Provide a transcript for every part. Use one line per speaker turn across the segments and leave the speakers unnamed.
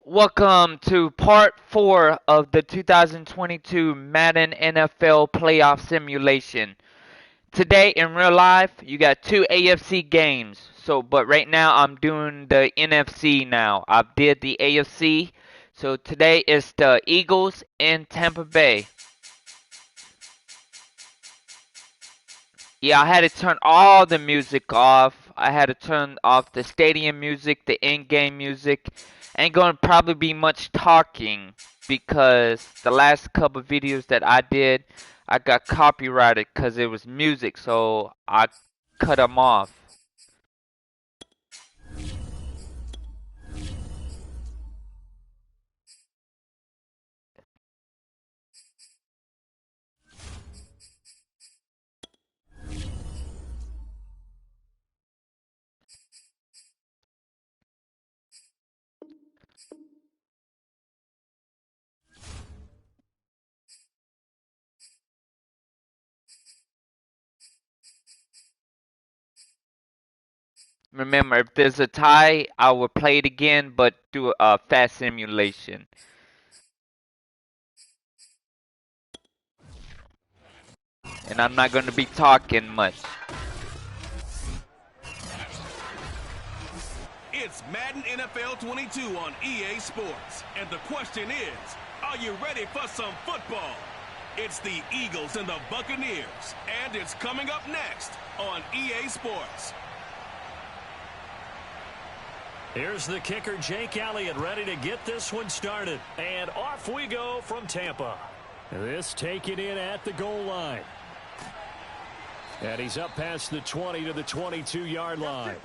Welcome to part 4 of the 2022 Madden NFL playoff simulation. Today in real life, you got two AFC games. But right now I'm doing the NFC now. I did the AFC. So today is the Eagles in Tampa Bay. Yeah, I had to turn all the music off. I had to turn off the stadium music, the in-game music. Ain't gonna probably be much talking because the last couple videos that I did, I got copyrighted because it was music, so I cut them off. Remember, if there's a tie, I will play it again, but do a fast simulation. And I'm not gonna be talking much.
It's Madden NFL 22 on EA Sports. And the question is, are you ready for some football? It's the Eagles and the Buccaneers. And it's coming up next on EA Sports.
Here's the kicker, Jake Elliott, ready to get this one started. And off we go from Tampa. This taken in at the goal line. And he's up past the 20 to the 22-yard line.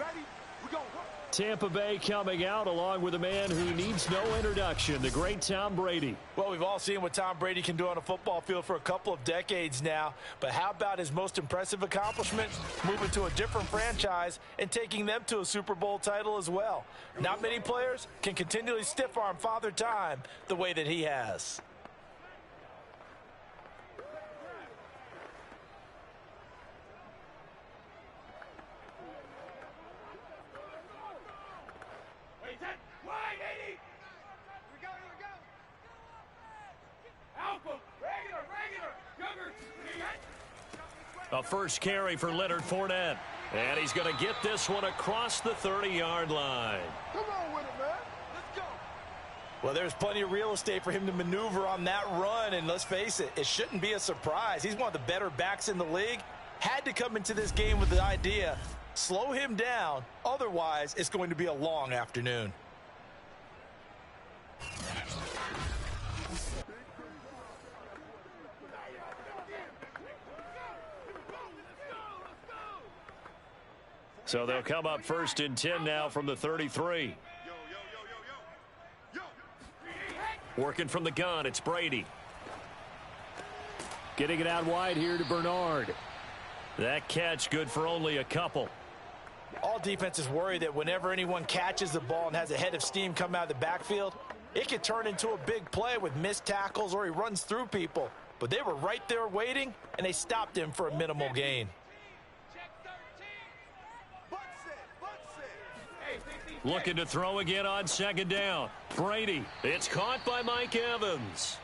Tampa Bay coming out along with a man who needs no introduction, the great Tom Brady.
Well, we've all seen what Tom Brady can do on a football field for a couple of decades now. But how about his most impressive accomplishment? Moving to a different franchise and taking them to a Super Bowl title as well. Not many players can continually stiff-arm Father Time the way that he has.
A first carry for Leonard Fournette. And he's going to get this one across the 30-yard line.
Come on with it, man. Let's go. Well, there's plenty of real estate for him to maneuver on that run. And let's face it, it shouldn't be a surprise. He's one of the better backs in the league. Had to come into this game with the idea, slow him down. Otherwise, it's going to be a long afternoon.
So they'll come up first and 10 now from the 33. Working from the gun, it's Brady. Getting it out wide here to Bernard. That catch good for only a couple.
All defenses worry that whenever anyone catches the ball and has a head of steam come out of the backfield, it could turn into a big play with missed tackles or he runs through people. But they were right there waiting, and they stopped him for a minimal gain.
Looking to throw again on second down. Brady. It's caught by Mike Evans.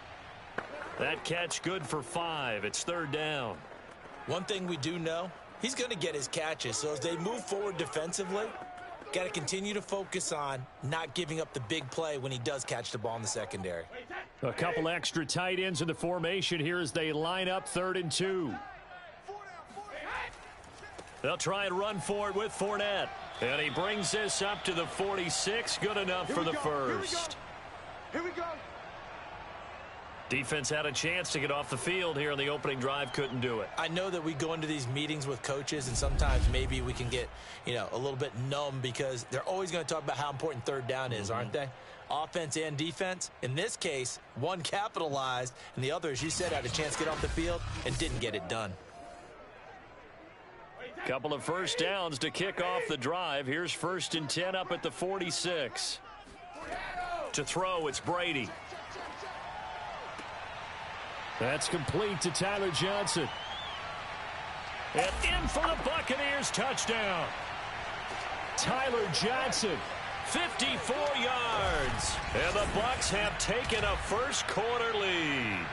That catch good for 5. It's third down.
One thing we do know, he's going to get his catches. So as they move forward defensively, got to continue to focus on not giving up the big play when he does catch the ball in the secondary.
A couple extra tight ends in the formation here as they line up 3rd and 2. They'll try and run for it with Fournette. And he brings this up to the 46. Good enough for the first.
Here we go.
Defense had a chance to get off the field here in the opening drive. Couldn't do it.
I know that we go into these meetings with coaches, and sometimes maybe we can get, a little bit numb because they're always going to talk about how important third down is, aren't they? Offense and defense. In this case, one capitalized, and the other, as you said, had a chance to get off the field and didn't get it done.
Couple of first downs to kick off the drive. Here's 1st and 10 up at the 46. To throw, it's Brady. That's complete to Tyler Johnson. And in for the Buccaneers touchdown. Tyler Johnson, 54 yards. And And the Bucs have taken a first-quarter lead.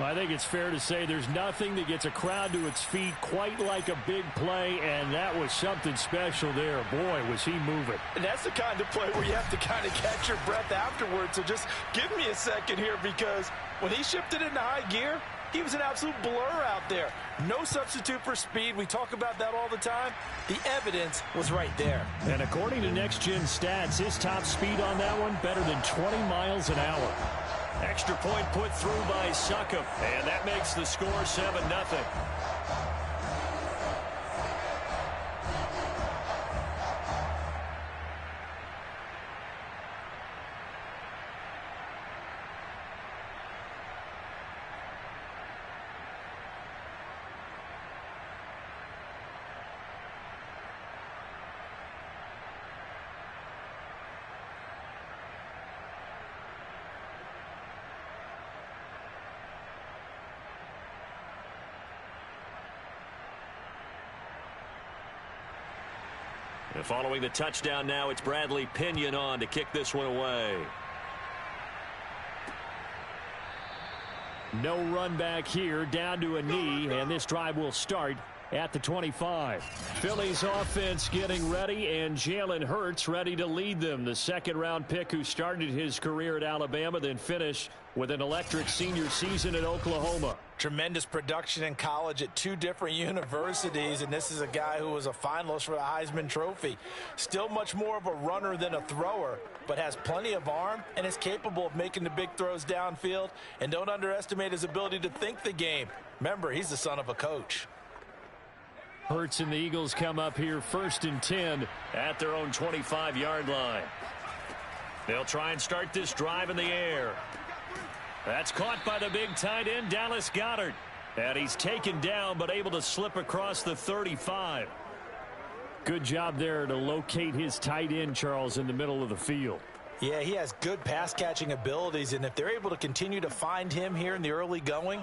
I think it's fair to say there's nothing that gets a crowd to its feet quite like a big play, and that was something special there. Boy, was he moving.
And that's the kind of play where you have to kind of catch your breath afterwards. So just give me a second here, because when he shifted into high gear, he was an absolute blur out there. No substitute for speed. We talk about that all the time. The evidence was right there.
And according to Next Gen Stats, his top speed on that one, better than 20 miles an hour.
Extra point put through by Succop, and that makes the score 7-0. And following the touchdown now, it's Bradley Pinion on to kick this one away.
No run back here, down to a knee, and this drive will start at the 25. Philly's offense getting ready, and Jalen Hurts ready to lead them. The second-round pick who started his career at Alabama, then finished with an electric senior season at Oklahoma.
Tremendous production in college at 2 different universities, and this is a guy who was a finalist for the Heisman Trophy. Still much more of a runner than a thrower, but has plenty of arm and is capable of making the big throws downfield. And don't underestimate his ability to think the game. Remember, he's the son of a coach.
Hurts and the Eagles come up here 1st and 10
at their own 25-yard line. They'll try and start this drive in the air. That's caught by the big tight end, Dallas Goedert. And he's taken down, but able to slip across the 35.
Good job there to locate his tight end, Charles, in the middle of the field.
Yeah, he has good pass-catching abilities, and if they're able to continue to find him here in the early going,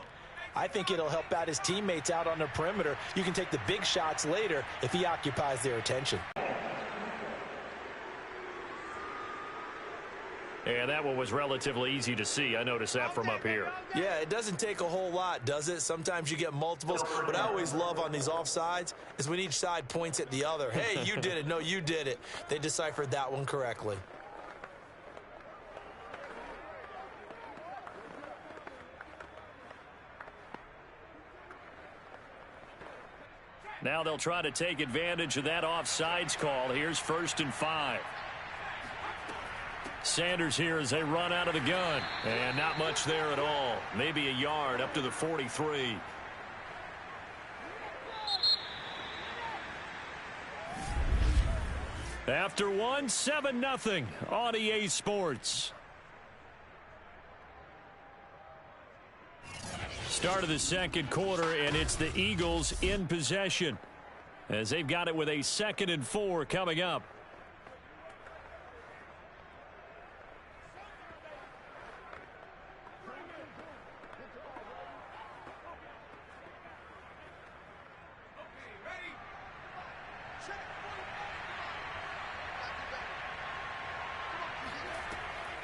I think it'll help out his teammates out on the perimeter. You can take the big shots later if he occupies their attention.
And that one was relatively easy to see. I noticed that from up here.
Yeah, it doesn't take a whole lot, does it? Sometimes you get multiples. What I always love on these offsides is when each side points at the other. Hey, you did it. No, you did it. They deciphered that one correctly.
Now they'll try to take advantage of that offsides call. Here's 1st and 5. Sanders here as they run out of the gun. And not much there at all. Maybe a yard up to the 43. After one, 7-0 on EA Sports. Start of the second quarter, and it's the Eagles in possession as they've got it with a 2nd and 4 coming up.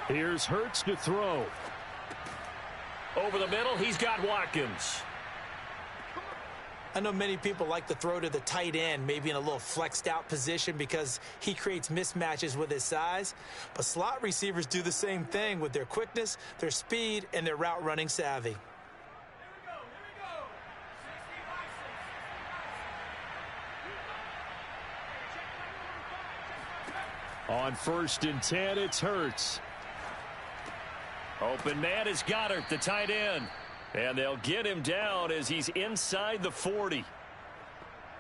Here's Hurts to throw.
Over the middle, he's got Watkins.
I know many people like to throw to the tight end, maybe in a little flexed out position because he creates mismatches with his size. But slot receivers do the same thing with their quickness, their speed, and their route running savvy.
On 1st and 10, it's Hurts.
Open man is Goddard, the tight end. And they'll get him down as he's inside the 40.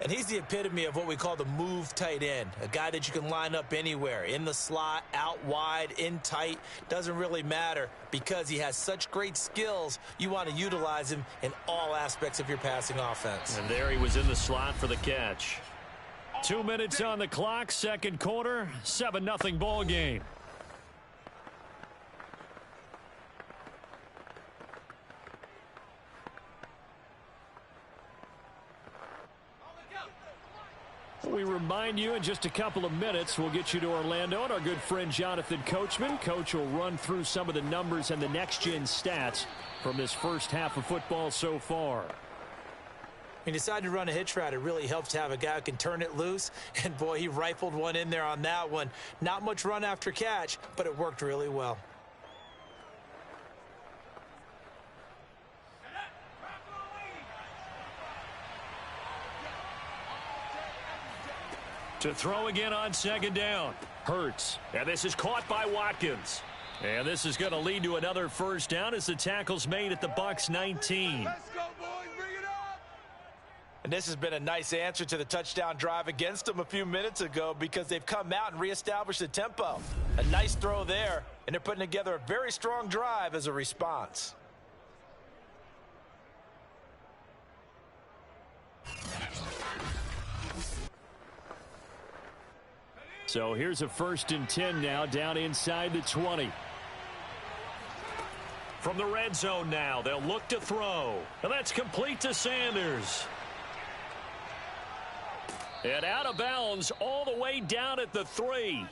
And he's the epitome of what we call the move tight end. A guy that you can line up anywhere. In the slot, out wide, in tight. Doesn't really matter because he has such great skills. You want to utilize him in all aspects of your passing offense.
And there he was in the slot for the catch.
2 minutes on the clock, second quarter, 7-0 ball game. We remind you in just a couple of minutes, we'll get you to Orlando, and our good friend Jonathan Coachman. Coach will run through some of the numbers and the next-gen stats from this first half of football so far.
He decided to run a hitch route. It really helps to have a guy who can turn it loose. And, boy, he rifled one in there on that one. Not much run after catch, but it worked really well.
To throw again on second down. Hurts. And this is caught by Watkins. And this is going to lead to another first down as the tackle's made at the Bucs 19.
Let's go, boys. Bring it up.
And this has been a nice answer to the touchdown drive against them a few minutes ago because they've come out and reestablished the tempo. A nice throw there, and they're putting together a very strong drive as a response.
So here's a 1st and 10 now, down inside the 20. From the red zone now, they'll look to throw. And that's complete to Sanders. And out of bounds all the way down at the 3.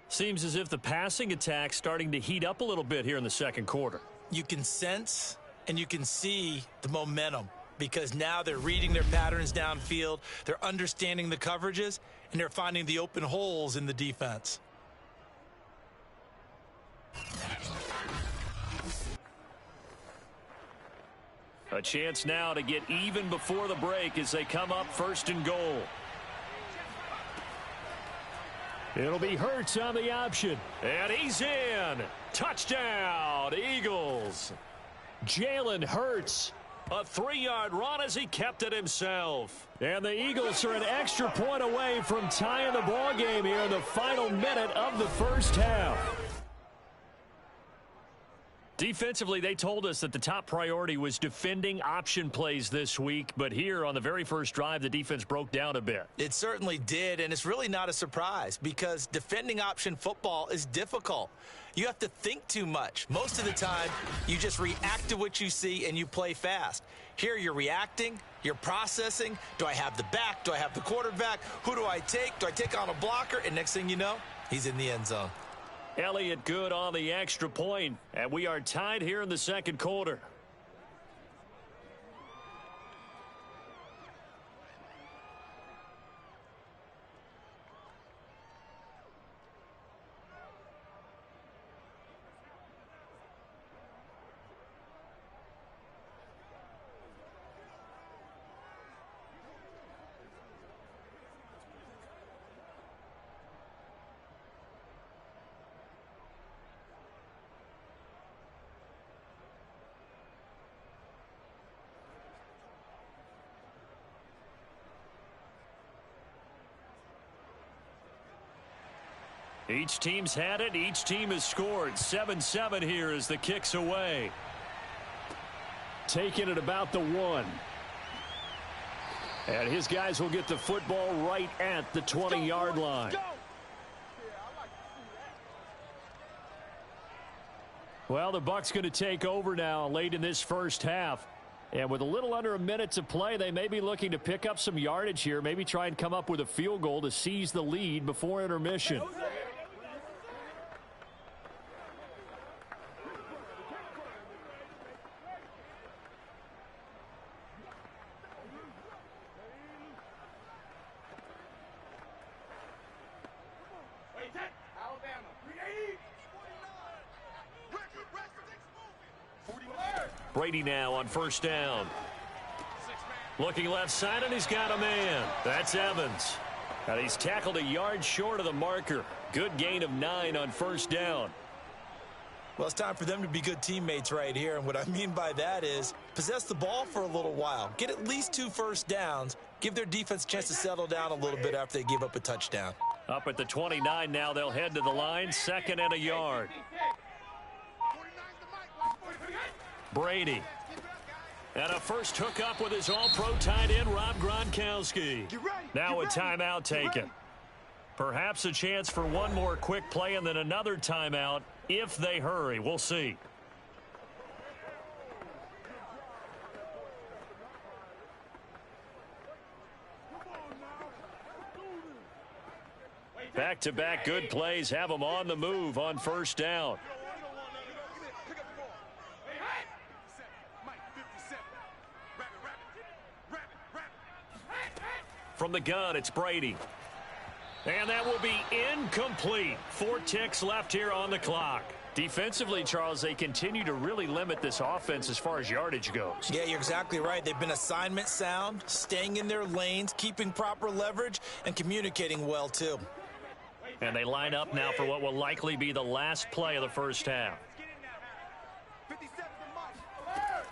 Seems as if the passing attack's starting to heat up a little bit here in the second quarter.
You can sense and you can see the momentum, because now they're reading their patterns downfield, they're understanding the coverages, and they're finding the open holes in the defense.
A chance now to get even before the break as they come up 1st and goal. It'll be Hurts on the option. And he's in. Touchdown, Eagles. Jalen Hurts. A 3-yard run as he kept it himself. And the Eagles are an extra point away from tying the ball game here in the final minute of the first half. Defensively, they told us that the top priority was defending option plays this week. But here on the very first drive, the defense broke down a bit.
It certainly did, and it's really not a surprise because defending option football is difficult. You have to think too much. Most of the time, you just react to what you see and you play fast. Here you're reacting, you're processing. Do I have the back? Do I have the quarterback? Who do I take? Do I take on a blocker? And next thing you know, he's in the end zone.
Elliott good on the extra point, and we are tied here in the second quarter. Each team's had it. Each team has scored. 7-7 here as the kick's away. Taking it about the 1. And his guys will get the football right at the 20-yard line. Well, the Bucs going to take over now late in this first half. And with a little under a minute to play, they may be looking to pick up some yardage here. Maybe try and come up with a field goal to seize the lead before intermission. Brady now on first down. Looking left side, and he's got a man. That's Evans. And he's tackled a yard short of the marker. Good gain of 9 on first down.
Well, it's time for them to be good teammates right here. And what I mean by that is possess the ball for a little while. Get at least 2 first downs. Give their defense a chance to settle down a little bit after they give up a touchdown.
Up at the 29 now, they'll head to the line. 2nd and a yard. Brady. And a first hookup with his all-pro tight end, Rob Gronkowski. Now a timeout taken. Perhaps a chance for one more quick play and then another timeout if they hurry. We'll see.
Back-to-back good plays have them on the move on first down. From the gun, it's Brady. And that will be incomplete. 4 ticks left here on the clock. Defensively, Charles, they continue to really limit this offense as far as yardage goes.
Yeah, you're exactly right. They've been assignment sound, staying in their lanes, keeping proper leverage, and communicating well, too.
And they line up now for what will likely be the last play of the first half.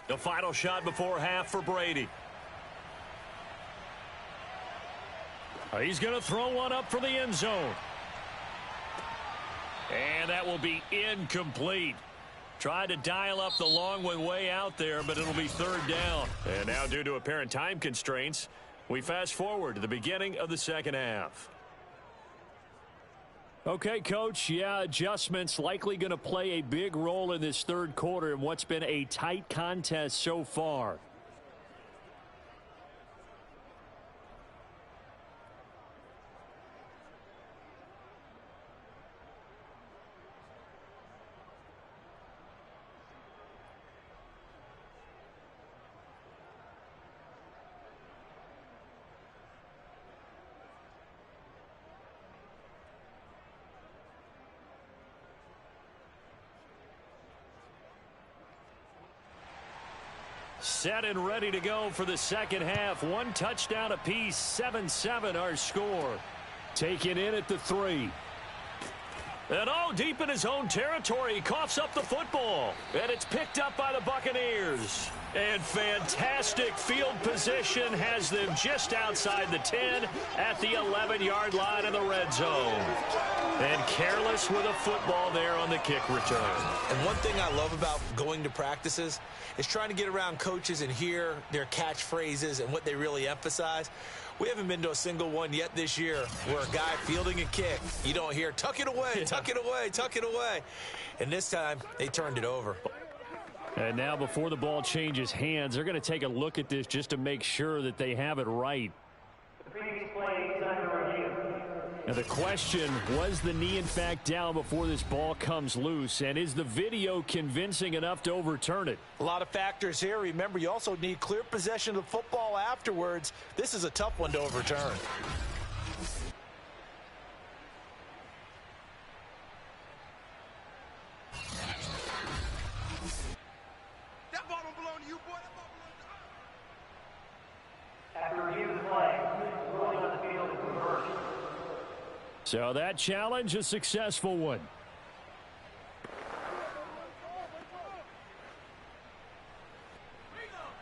The final shot before half for Brady. He's going to throw one up for the end zone. And that will be incomplete. Tried to dial up the long one way out there, but it'll be third down. And now, due to apparent time constraints, we fast forward to the beginning of the second half.
Okay, Coach, yeah, adjustments likely going to play a big role in this third quarter in what's been a tight contest so far. Set and ready to go for the second half. 1 touchdown apiece, 7-7 our score. Taken in at the 3. And deep in his own territory, he coughs up the football. And it's picked up by the Buccaneers. And fantastic field position has them just outside the 10 at the 11-yard line in the red zone. And careless with a football there on the kick return.
And one thing I love about going to practices is trying to get around coaches and hear their catchphrases and what they really emphasize. We haven't been to a single one yet this year where a guy fielding a kick, you don't hear, tuck it away, tuck it away, tuck it away. And this time, they turned it over.
And now before the ball changes hands, they're going to take a look at this just to make sure that they have it right. And the question, was the knee in fact down before this ball comes loose? And is the video convincing enough to overturn it?
A lot of factors here. Remember, you also need clear possession of the football afterwards. This is a tough one to overturn.
That ball don't belong to you, boy. That ball belongs to us.
After review of the play, ruling on the field is reversed.
So that challenge, a successful one.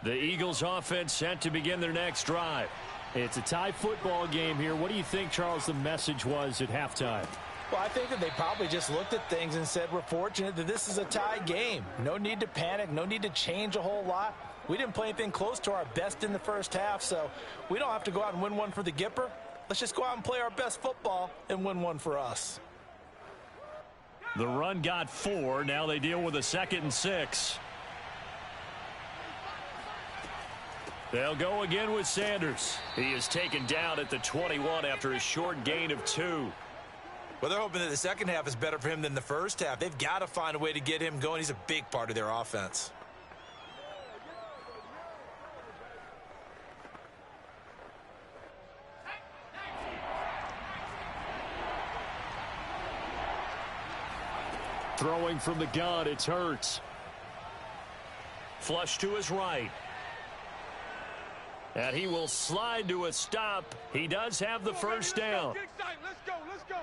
The Eagles offense set to begin their next drive. It's a tie football game here. What do you think, Charles, the message was at halftime?
Well, I think that they probably just looked at things and said, we're fortunate that this is a tie game. No need to panic. No need to change a whole lot. We didn't play anything close to our best in the first half, so we don't have to go out and win one for the Gipper. Let's just go out and play our best football and win one for us.
The run got 4. Now they deal with a 2nd and 6. They'll go again with Sanders. He is taken down at the 21 after a short gain of 2.
Well, they're hoping that the second half is better for him than the first half. They've got to find a way to get him going. He's a big part of their offense.
Throwing from the gun, it's Hurts.
Flush to his right. And he will slide to a stop. He does have the first down.
Let's go, let's go.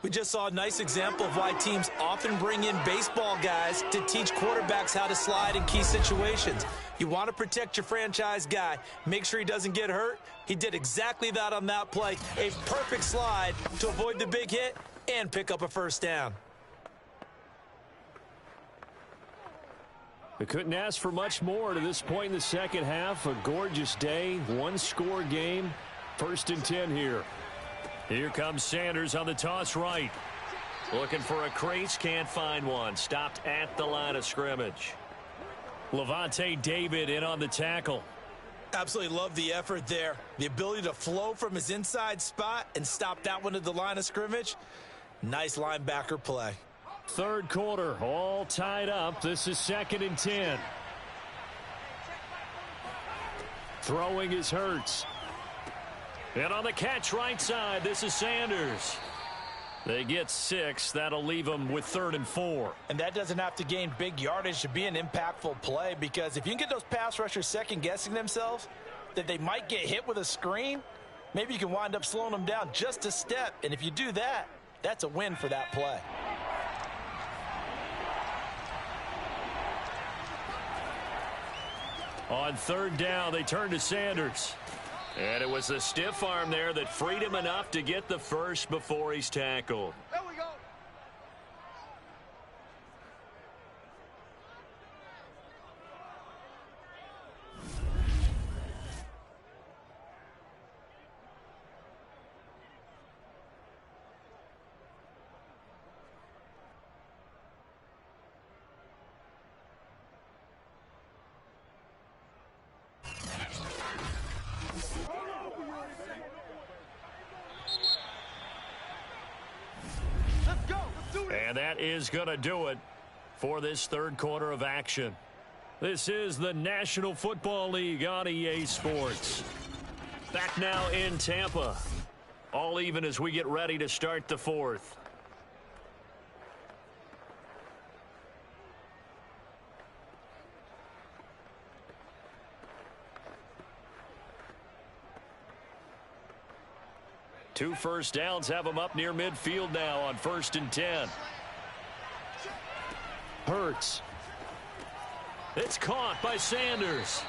We just saw a nice example of why teams often bring in baseball guys to teach quarterbacks how to slide in key situations. You want to protect your franchise guy. Make sure he doesn't get hurt. He did exactly that on that play. A perfect slide to avoid the big hit and pick up a first down.
We couldn't ask for much more to this point in the second half. A gorgeous day, 1-score game. 1st and 10 here.
Here comes Sanders on the toss right. Looking for a crease, can't find one. Stopped at the line of scrimmage.
Levante David in on the tackle.
Absolutely love the effort there. The ability to flow from his inside spot and stop that one at the line of scrimmage. Nice linebacker play.
Third quarter, all tied up. This is 2nd and 10. Throwing is Hurts. And on the catch right side, this is Sanders. They get 6. That'll leave them with 3rd and 4.
And that doesn't have to gain big yardage to be an impactful play, because if you can get those pass rushers second-guessing themselves that they might get hit with a screen, maybe you can wind up slowing them down just a step. And if you do that, that's a win for that play.
On 3rd down, they turn to Sanders. And it was a stiff arm there that freed him enough to get the first before he's tackled.
There we go.
And that is going to do it for this third quarter of action. This is the National Football League on EA Sports. Back now in Tampa. All even as we get ready to start the fourth. Two first downs have them up near midfield now on 1st and 10. Hurts. It's caught by Sanders.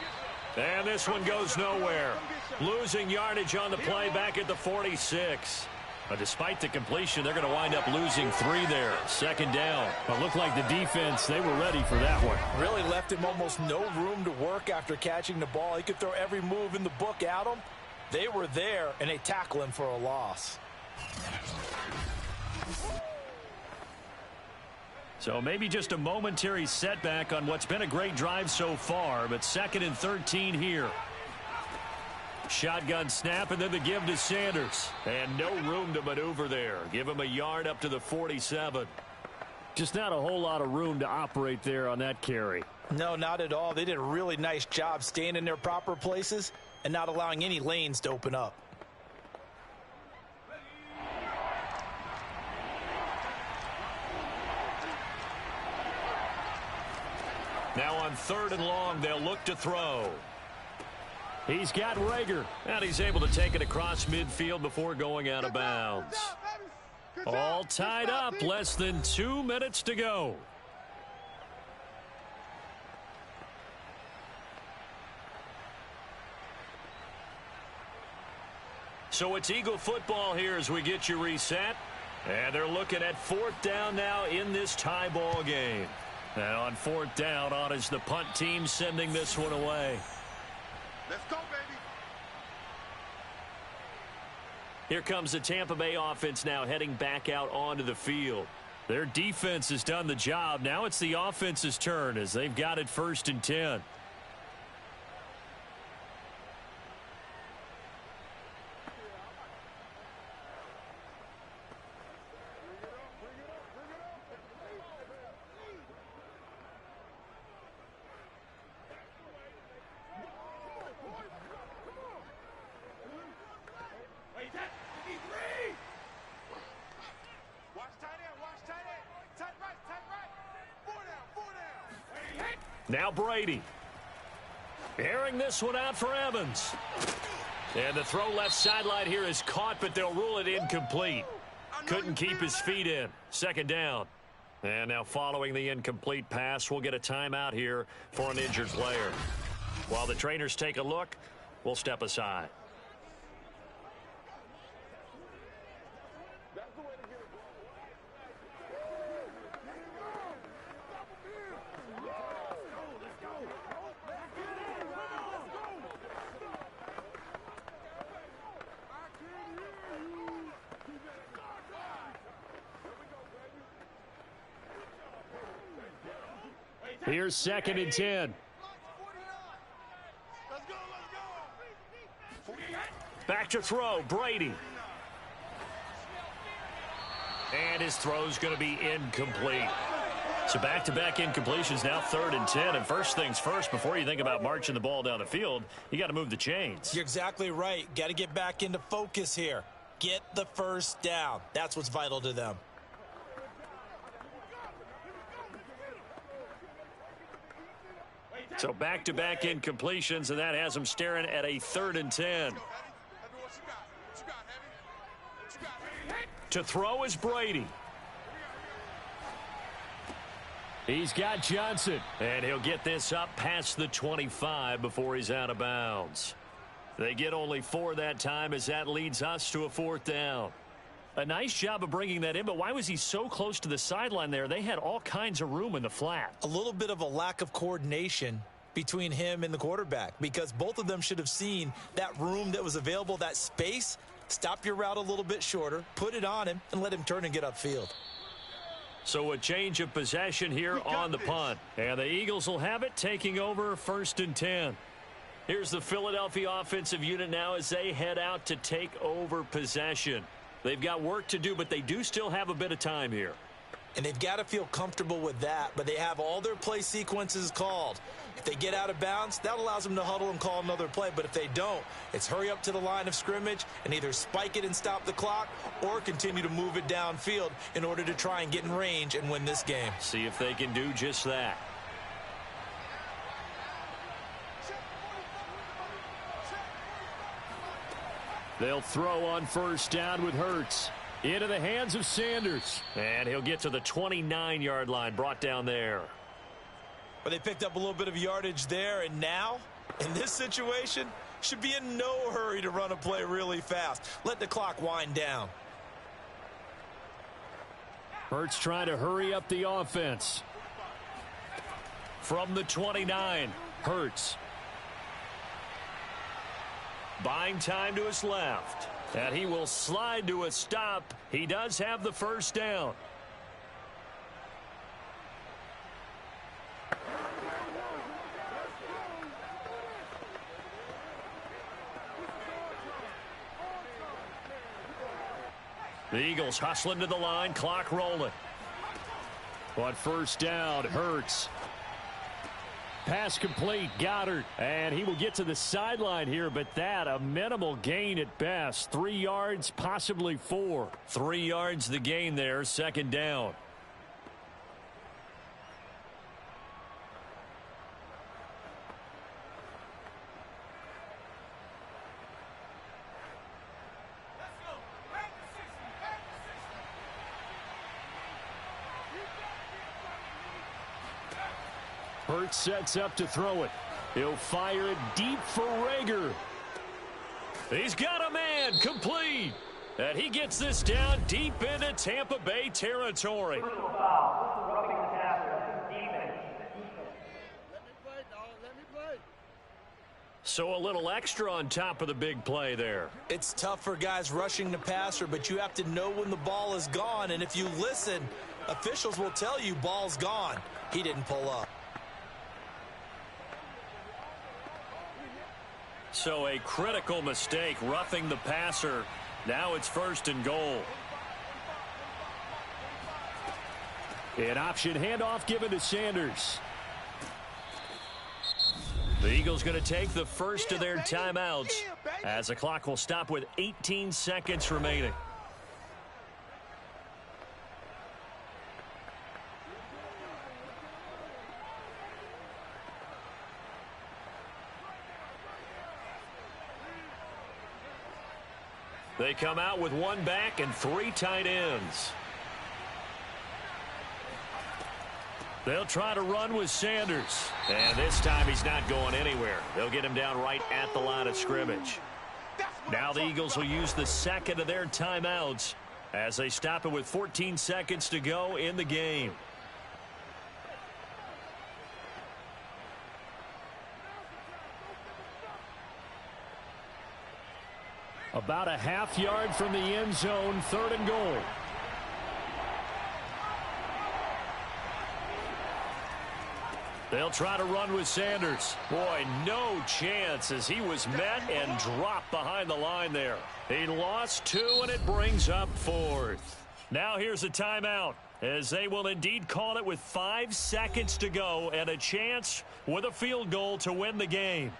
And this one goes nowhere. Losing yardage on the play back at the 46. But despite the completion, they're going to wind up losing 3 there. 2nd down. But looked like the defense, they were ready for that one.
Really left him almost no room to work after catching the ball. He could throw every move in the book at him. They were there, and they tackle him for a loss.
So maybe just a momentary setback on what's been a great drive so far, but 2nd and 13 here. Shotgun snap, and then the give to Sanders. And no room to maneuver there. Give him a yard up to the 47. Just not a whole lot of room to operate there on that carry.
No, not at all. They did a really nice job staying in their proper places and not allowing any lanes to open up.
Now on 3rd and long, they'll look to throw. He's got Rager, and he's able to take it across midfield before going out of bounds. All tied up, less than 2 minutes to go. So it's Eagle football here as we get you reset. And they're looking at 4th down now in this tie ball game. And on 4th down, on is the punt team sending this one away.
Let's go, baby.
Here comes the Tampa Bay offense now heading back out onto the field. Their defense has done the job. Now it's the offense's turn as they've got it 1st and 10. Now Brady. Airing this one out for Evans. And the throw left sideline here is caught, but they'll rule it incomplete. Couldn't keep his feet in. 2nd down. And now following the incomplete pass, we'll get a timeout here for an injured player. While the trainers take a look, we'll step aside. Here's 2nd and 10.
Let's go, let's go.
Back to throw, Brady. And his throw's going to be incomplete. So back-to-back incompletions, now 3rd and 10. And first things first, before you think about marching the ball down the field, you got to move the chains.
You're exactly right. Got to get back into focus here. Get the first down. That's what's vital to them.
So back-to-back incompletions, and that has them staring at a 3rd and 10. To throw is Brady. He's got Johnson, and he'll get this up past the 25 before he's out of bounds. They get only 4 that time as that leads us to a 4th down. A nice job of bringing that in, but why was he so close to the sideline there? They had all kinds of room in the flat.
A little bit of a lack of coordination between him and the quarterback, because both of them should have seen that room that was available, that space. Stop your route a little bit shorter, put it on him, and let him turn and get upfield.
So a change of possession here on the punt. And the Eagles will have it, taking over 1st and 10. Here's the Philadelphia offensive unit now as they head out to take over possession. They've got work to do, but they do still have a bit of time here.
And they've got to feel comfortable with that, but they have all their play sequences called. If they get out of bounds, that allows them to huddle and call another play. But if they don't, it's hurry up to the line of scrimmage and either spike it and stop the clock or continue to move it downfield in order to try and get in range and win this game.
See if they can do just that. They'll throw on 1st down with Hurts. Into the hands of Sanders. And he'll get to the 29-yard line, brought down there.
But they picked up a little bit of yardage there, and now, in this situation, should be in no hurry to run a play really fast. Let the clock wind down.
Hurts trying to hurry up the offense. From the 29, Hurts. Buying time to his left. And he will slide to a stop. He does have the 1st down. The Eagles hustling to the line, clock rolling. On 1st down, Hurts. Pass complete, Goddard, and he will get to the sideline here, but that a minimal gain at best. 3 yards, possibly 4. 3 yards the gain there, 2nd down. Hurts sets up to throw it. He'll fire it deep for Rager. He's got a man, complete. And he gets this down deep into Tampa Bay territory.
Personal foul. Roughing the passer. Defense.
Let me play, dog. Let me play.
So a little extra on top of the big play there.
It's tough for guys rushing the passer, but you have to know when the ball is gone. And if you listen, officials will tell you ball's gone. He didn't pull up.
So a critical mistake, roughing the passer. Now it's 1st and goal. An option handoff given to Sanders. The Eagles going to take the first of their timeouts as the clock will stop with 18 seconds remaining. They come out with 1 back and 3 tight ends. They'll try to run with Sanders. And this time he's not going anywhere. They'll get him down right at the line of scrimmage. Now the Eagles will use the 2nd of their timeouts as they stop it with 14 seconds to go in the game. About a half yard from the end zone, 3rd and goal.
They'll try to run with Sanders. Boy, no chance as he was met and dropped behind the line there. He lost 2, and it brings up 4th. Now here's a timeout, as they will indeed call it with 5 seconds to go and a chance with a field goal to win the game.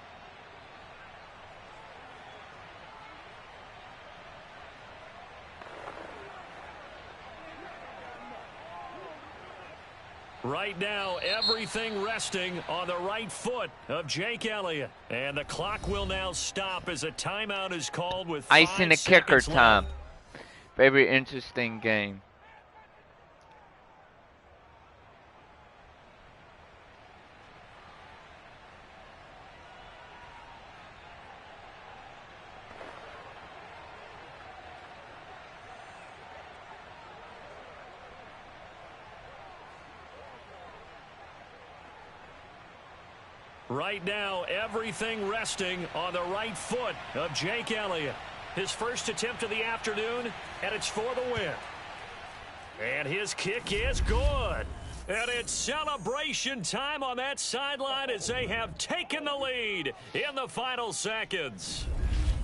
Right now, everything resting on the right foot of Jake Elliott. And the clock will now stop as a timeout is called with 5
Ice in the kicker
seconds
time.
left.
Very interesting game.
Right now, everything resting on the right foot of Jake Elliott. His first attempt of the afternoon, and it's for the win. And his kick is good. And it's celebration time on that sideline as they have taken the lead in the final seconds.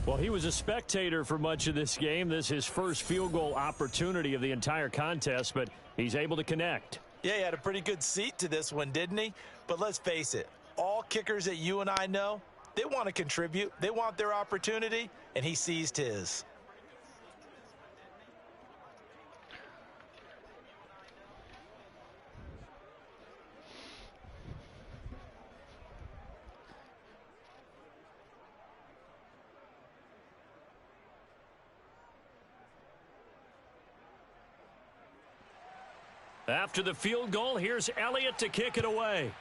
Well, he was a spectator for much of this game. This is his first field goal opportunity of the entire contest, but he's able to connect.
Yeah, he had a pretty good seat to this one, didn't he? But let's face it, all kickers that you and I know, they want to contribute. They want their opportunity, and he seized his.
After the field goal, here's Elliott to kick it away.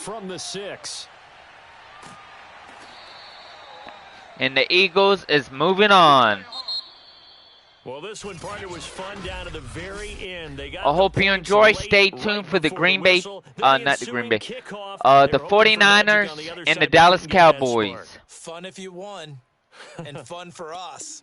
From the 6.
And the Eagles is moving on.
Well, this one, partner, was fun down to the very end. They got
I hope you enjoy. Stay tuned for the Green Bay, not the Green Bay, the 49ers and the Dallas Cowboys.
Fun if you won, and fun for us.